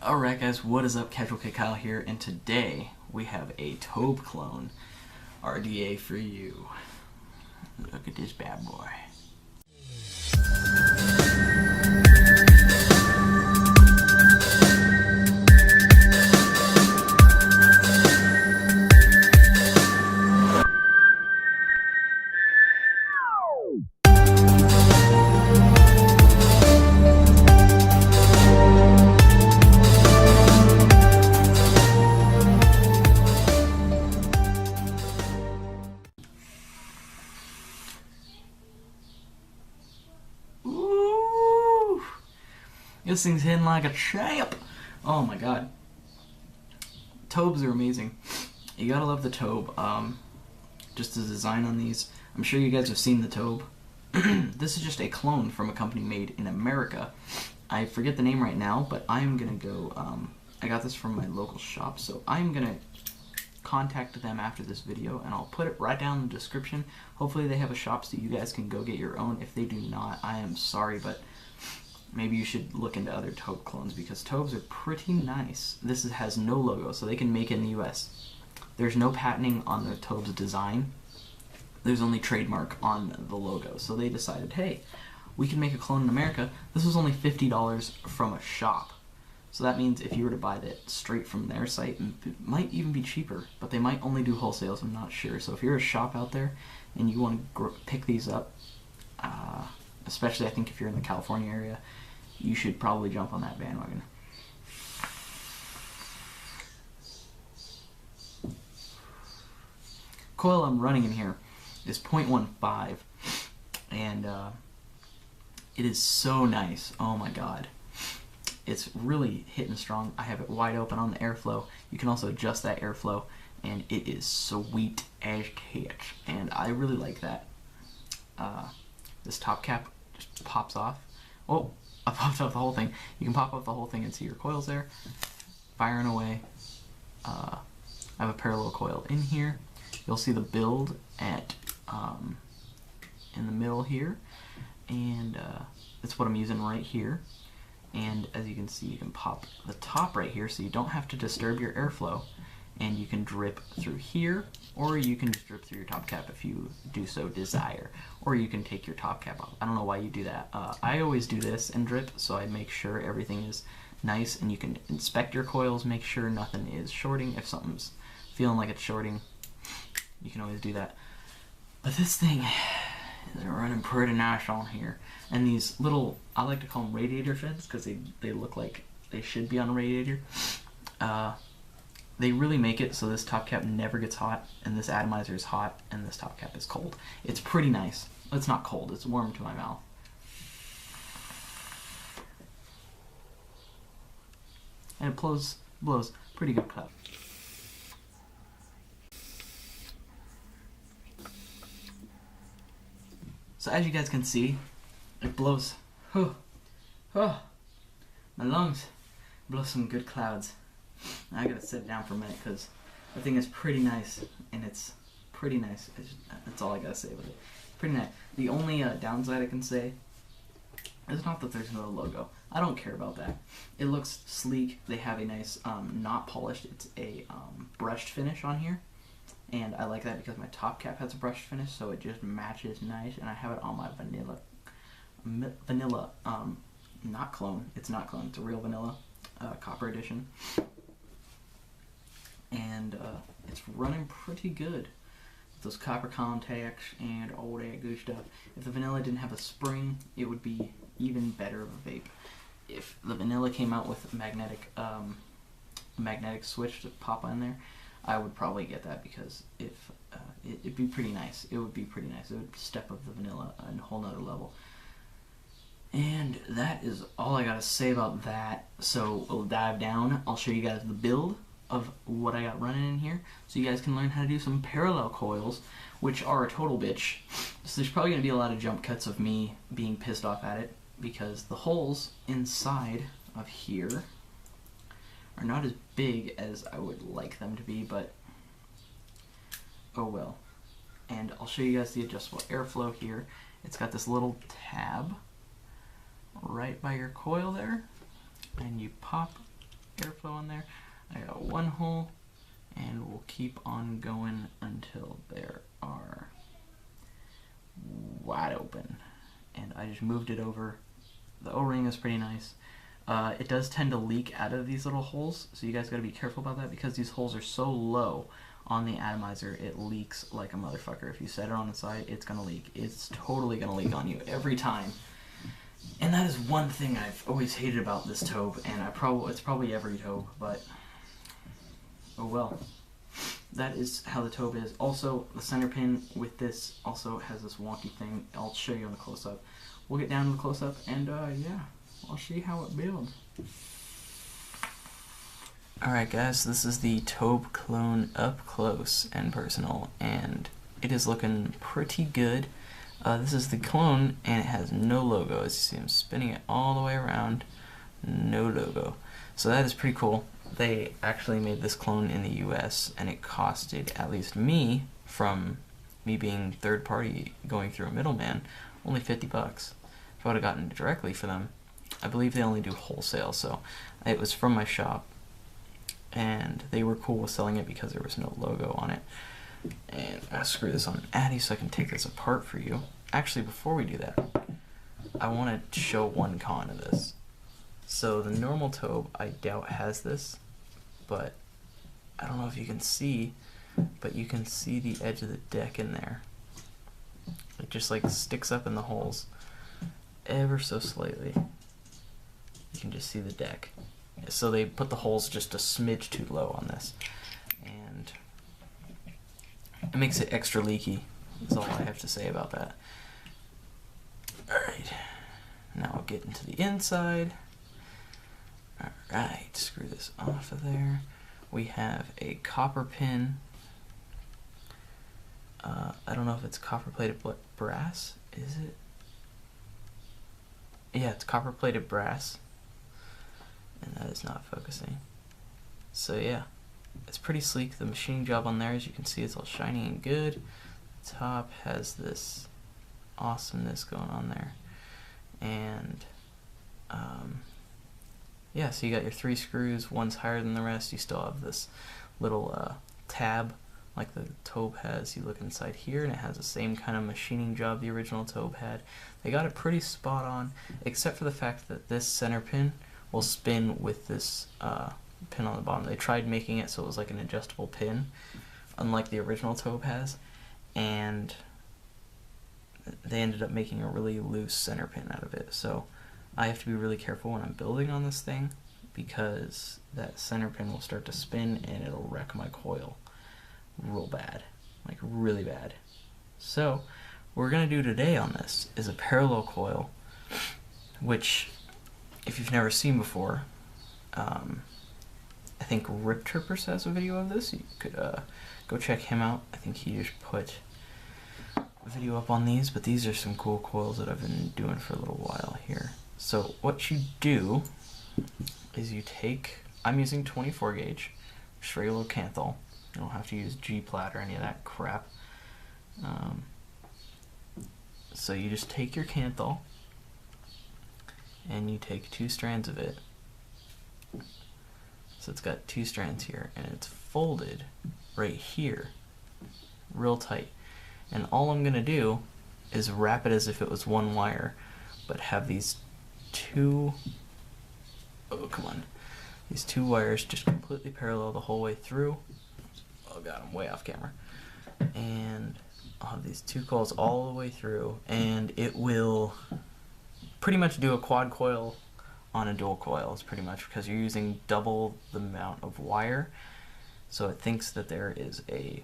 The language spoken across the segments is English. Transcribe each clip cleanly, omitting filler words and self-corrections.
Alright guys, what is up? Casual Kid Kyle here, and today we have a TOBH Clone RDA for you. Look at this bad boy. This thing's hitting like a champ. Oh my god. TOBHs are amazing. You gotta love the TOBH. Just the design on these. I'm sure you guys have seen the TOBH. This is just a clone from a company made in America. I forget the name right now, but I'm gonna go, I got this from my local shop, so I'm gonna contact them after this video, and I'll put it right down in the description. Hopefully they have a shop so you guys can go get your own. If they do not, I am sorry, but maybe you should look into other TOBH clones, because TOBHs are pretty nice. This has no logo, so they can make it in the US. There's no patenting on the TOBH's design. There's only trademark on the logo. So they decided, hey, we can make a clone in America. This was only $50 from a shop. So that means if you were to buy that straight from their site, it might even be cheaper, but they might only do wholesales, I'm not sure. So if you're a shop out there and you want to pick these up, especially I think if you're in the California area, you should probably jump on that bandwagon. Coil I'm running in here is 0.15, and it is so nice. Oh my god. It's really hitting strong. I have it wide open on the airflow. You can also adjust that airflow, and it is sweet as catch, and I really like that. This top cap just pops off. Oh, I popped off the whole thing. You can pop off the whole thing and see your coils there. Firing away. I have a parallel coil in here. You'll see the build at in the middle here, and that's what I'm using right here. And as you can see, you can pop the top right here, so you don't have to disturb your airflow, and you can drip through here, or you can just drip through your top cap if you do so desire, or you can take your top cap off. I don't know why you do that. I always do this and drip, so I make sure everything is nice, and you can inspect your coils, make sure nothing is shorting. If something's feeling like it's shorting, you can always do that. But this thing is running pretty nice on here. And these little, I like to call them radiator fins, because they look like they should be on a radiator. They really make it so this top cap never gets hot, and this atomizer is hot, and this top cap is cold. It's pretty nice. It's not cold, it's warm to my mouth. And it blows pretty good cut. So as you guys can see, it blows. My lungs blow some good clouds. I gotta sit down for a minute, because the thing is pretty nice, and it's pretty nice. That's all I gotta say with it. Pretty nice. The only downside I can say is not that there's no logo. I don't care about that. It looks sleek. They have a nice, not polished, it's a brushed finish on here. And I like that because my top cap has a brushed finish, so it just matches nice. And I have it on my vanilla, not clone. It's not clone. It's a real vanilla copper edition. And it's running pretty good with those copper contacts and all that good stuff. If the vanilla didn't have a spring, it would be even better of a vape. If the vanilla came out with a magnetic switch to pop on there, I would probably get that, because if it'd be pretty nice. It would be pretty nice. It would step up the vanilla a whole nother level. And that is all I gotta say about that. So we'll dive down. I'll show you guys the build of what I got running in here, so you guys can learn how to do some parallel coils, which are a total bitch. So there's probably gonna be a lot of jump cuts of me being pissed off at it, because the holes inside of here are not as big as I would like them to be, but oh well. And I'll show you guys the adjustable airflow here. It's got this little tab right by your coil there, and you pop airflow on there. I got one hole, and we'll keep on going until there are wide open. And I just moved it over. The O-ring is pretty nice. It does tend to leak out of these little holes, so you guys got to be careful about that because these holes are so low on the atomizer, it leaks like a motherfucker. If you set it on the side, it's gonna leak. It's totally gonna leak on you every time. And that is one thing I've always hated about this Tobe, and it's probably every Tobe, but oh well. That is how the Tobe is. Also, the center pin with this also has this wonky thing. I'll show you on the close-up. We'll get down to the close-up, and yeah, I'll show you how it builds. Alright guys, this is the TOBH Clone up close and personal, and it is looking pretty good. This is the clone, and it has no logo. As you see, I'm spinning it all the way around. No logo. So that is pretty cool. They actually made this clone in the US, and it costed, at least me, from me being third party going through a middleman, only 50 bucks. If I would have gotten it directly for them, I believe they only do wholesale, so it was from my shop. And they were cool with selling it because there was no logo on it. And I'll screw this on an Addy so I can take this apart for you. Actually, before we do that, I want to show one con of this. So the normal Tobe, I doubt has this, but I don't know if you can see, but you can see the edge of the deck in there. It just like sticks up in the holes ever so slightly. You can just see the deck. So they put the holes just a smidge too low on this, and it makes it extra leaky. That's all I have to say about that. Alright, now I'll get into the inside. Alright, screw this off of there. We have a copper pin. I don't know if it's copper plated brass. Is it? Yeah, it's copper plated brass. And that is not focusing. So yeah, it's pretty sleek. The machining job on there, as you can see, it's all shiny and good. The top has this awesomeness going on there. And yeah, so you got your 3 screws, one's higher than the rest. You still have this little tab like the Tobe has. You look inside here and it has the same kind of machining job the original Tobe had. They got it pretty spot on, except for the fact that this center pin will spin with this pin on the bottom. They tried making it so it was like an adjustable pin, unlike the original Tobe has, and they ended up making a really loose center pin out of it. So I have to be really careful when I'm building on this thing, because that center pin will start to spin and it'll wreck my coil real bad, like really bad. So what we're gonna do today on this is a parallel coil, which if you've never seen before, I think Rip Trippers has a video of this. You could go check him out. I think he just put a video up on these, but these are some cool coils that I've been doing for a little while here. So what you do is you take, I'm using 24 gauge, just regular Canthal. You don't have to use G-plat or any of that crap. So you just take your Canthal, and you take 2 strands of it. So it's got 2 strands here, and it's folded right here, real tight. And all I'm gonna do is wrap it as if it was one wire, but have these 2, oh come on, these 2 wires just completely parallel the whole way through. Oh god, I'm way off camera. And I'll have these 2 coils all the way through, and it will pretty much do a quad coil on a dual coil. It's pretty much because you're using double the amount of wire, so it thinks that there is a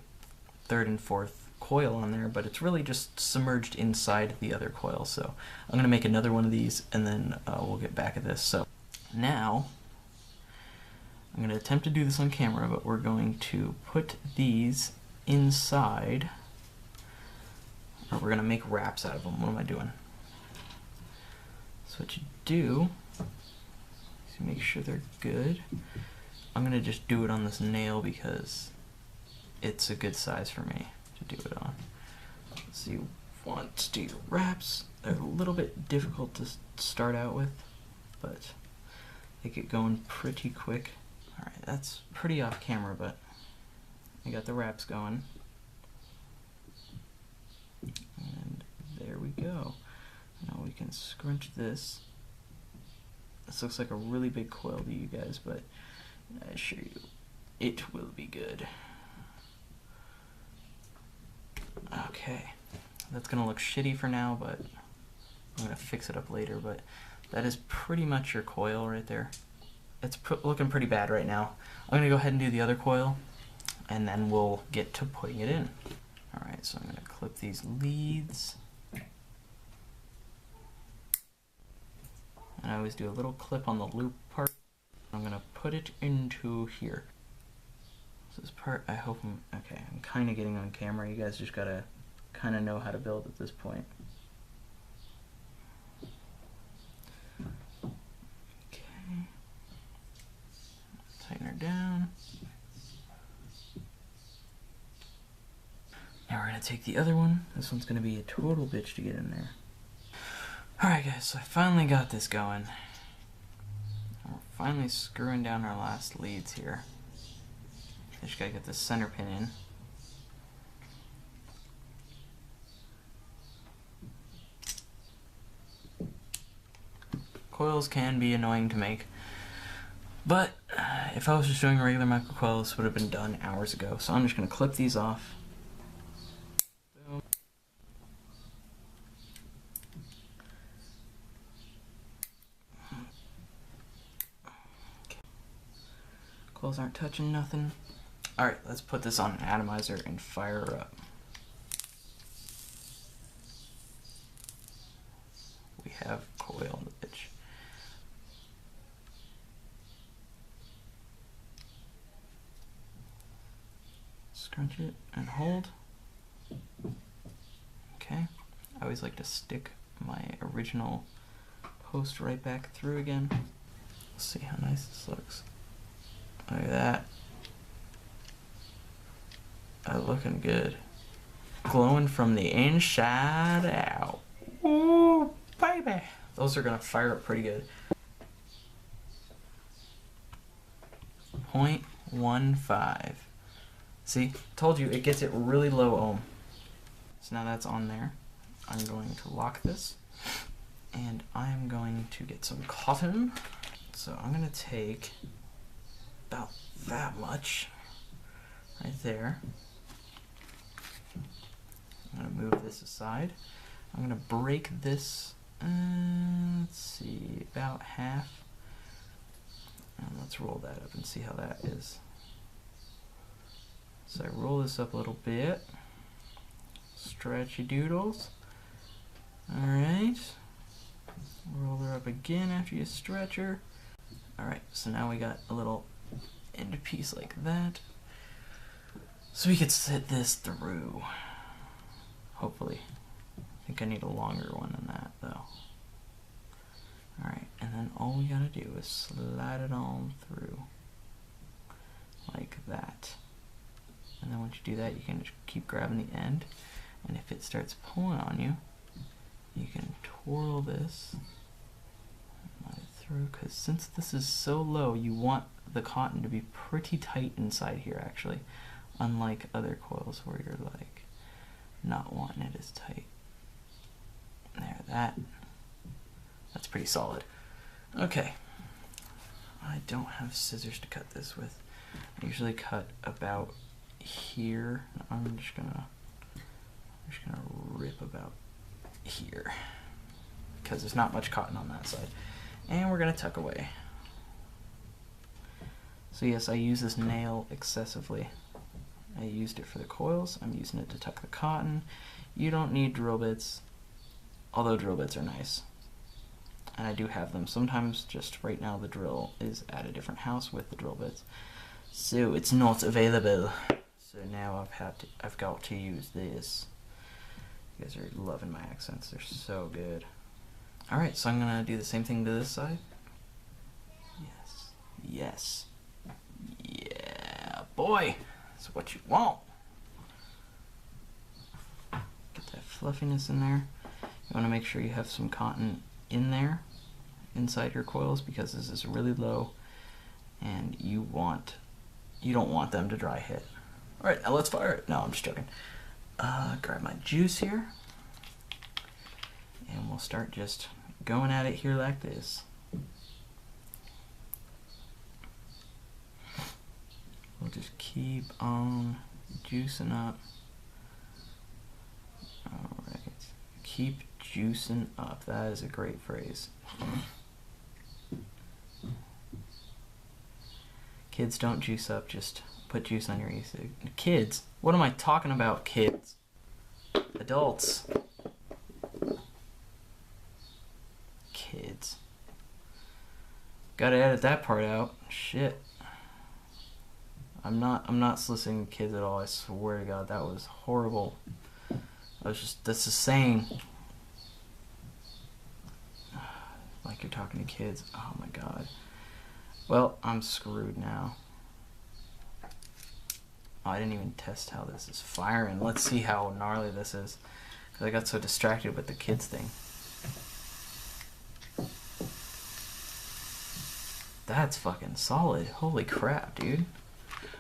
3rd and 4th coil on there, but it's really just submerged inside the other coil. So I'm going to make another one of these, and then we'll get back at this. So now I'm going to attempt to do this on camera, but we're going to put these inside, or we're going to make wraps out of them. What am I doing? So what you do is you make sure they're good. I'm going to just do it on this nail because it's a good size for me to do it on. So you want to do your wraps. They're a little bit difficult to start out with, but Take it going pretty quick. Alright, that's pretty off camera, but I got the wraps going. And there we go. Now we can scrunch this. This looks like a really big coil to you guys, but I assure you, it will be good. Okay, that's gonna look shitty for now, but I'm gonna fix it up later, but that is pretty much your coil right there. It's looking pretty bad right now. I'm gonna go ahead and do the other coil, and then we'll get to putting it in. Alright, so I'm gonna clip these leads. And I always do a little clip on the loop part. I'm gonna put it into here. This part, I hope okay, I'm kind of getting on camera. You guys just gotta kind of know how to build at this point. Okay. Tighten her down. Now we're gonna take the other one. This one's gonna be a total bitch to get in there. Alright guys, so I finally got this going. We're finally screwing down our last leads here. Just gotta get the center pin in. Coils can be annoying to make, but if I was just doing regular microcoils, this would have been done hours ago. So I'm just gonna clip these off. Boom. Okay. Coils aren't touching nothing. Alright, let's put this on an atomizer and fire her up. We have coil in the bitch. Scrunch it and hold. Okay. I always like to stick my original post right back through again. Let's see how nice this looks. Look at that. Looking good. Glowing from the inside out. Ooh, baby. Those are gonna fire up pretty good. 0.15. See, told you, it gets it really low ohm. So now that's on there. I'm going to lock this, and I'm going to get some cotton. So I'm gonna take about that much right there. I'm going to move this aside. I'm going to break this, let's see, about half. And let's roll that up and see how that is. So I roll this up a little bit. Stretchy doodles. Alright. Roll her up again after you stretch her. Alright, so now we got a little end piece like that. So we could sit this through. Hopefully. I think I need a longer one than that though. Alright, and then all we gotta do is slide it on through. Like that. And then once you do that, you can just keep grabbing the end. And if it starts pulling on you, you can twirl this and let it through. Because since this is so low, you want the cotton to be pretty tight inside here actually. Unlike other coils where you're like not wanting it as tight. There, that's pretty solid. Okay, I don't have scissors to cut this with. I usually cut about here. I'm just gonna rip about here because there's not much cotton on that side. And we're gonna tuck away. So yes, I use this nail excessively. I used it for the coils. I'm using it to tuck the cotton. You don't need drill bits, although drill bits are nice. And I do have them. Sometimes just right now the drill is at a different house with the drill bits, so it's not available. So now I've got to use this. You guys are loving my accents. They're so good. All right, so I'm gonna do the same thing to this side. Yes, yes, yeah, boy. That's what you want. Get that fluffiness in there. You want to make sure you have some cotton in there inside your coils because this is really low, and you don't want them to dry hit. All right, now let's fire it. No, I'm just joking. Grab my juice here, and we'll start just going at it here like this. We'll just keep on juicing up. Alright. Keep juicing up. That is a great phrase. Kids, don't juice up, just put juice on your e-cig. Kids? What am I talking about, kids? Adults. Kids. Gotta edit that part out. Shit. I'm not soliciting kids at all. I swear to God, that was horrible. That's a saying. Like you're talking to kids. Oh my God. Well, I'm screwed now. Oh, I didn't even test how this is firing. Let's see how gnarly this is. Because I got so distracted with the kids thing. That's fucking solid. Holy crap, dude.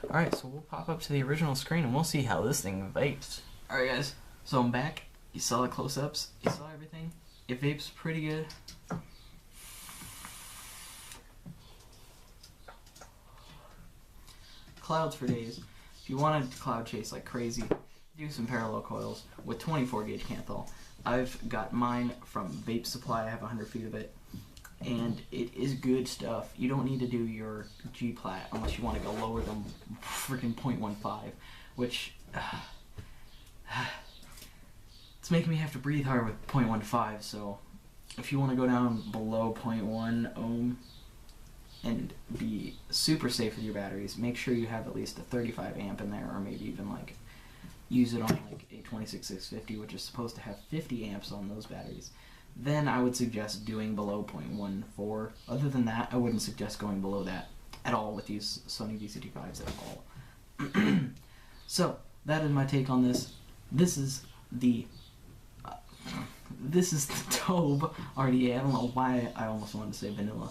Alright, so we'll pop up to the original screen and we'll see how this thing vapes. Alright guys, so I'm back. You saw the close-ups. You saw everything. It vapes pretty good. Clouds for days. If you want to cloud chase like crazy, do some parallel coils with 24 gauge Canthal. I've got mine from Vape Supply. I have 100 feet of it. And it is good stuff. You don't need to do your G-Plat unless you want to go lower than freaking 0.15, which it's making me have to breathe hard with 0.15. So if you want to go down below 0.1 ohm and be super safe with your batteries, make sure you have at least a 35 amp in there, or maybe even like use it on like a 26650, which is supposed to have 50 amps on those batteries. Then I would suggest doing below 0.14. Other than that, I wouldn't suggest going below that at all with these Sony VCT5s at all. So that is my take on this. This is the TOBH RDA. I don't know why I almost wanted to say vanilla.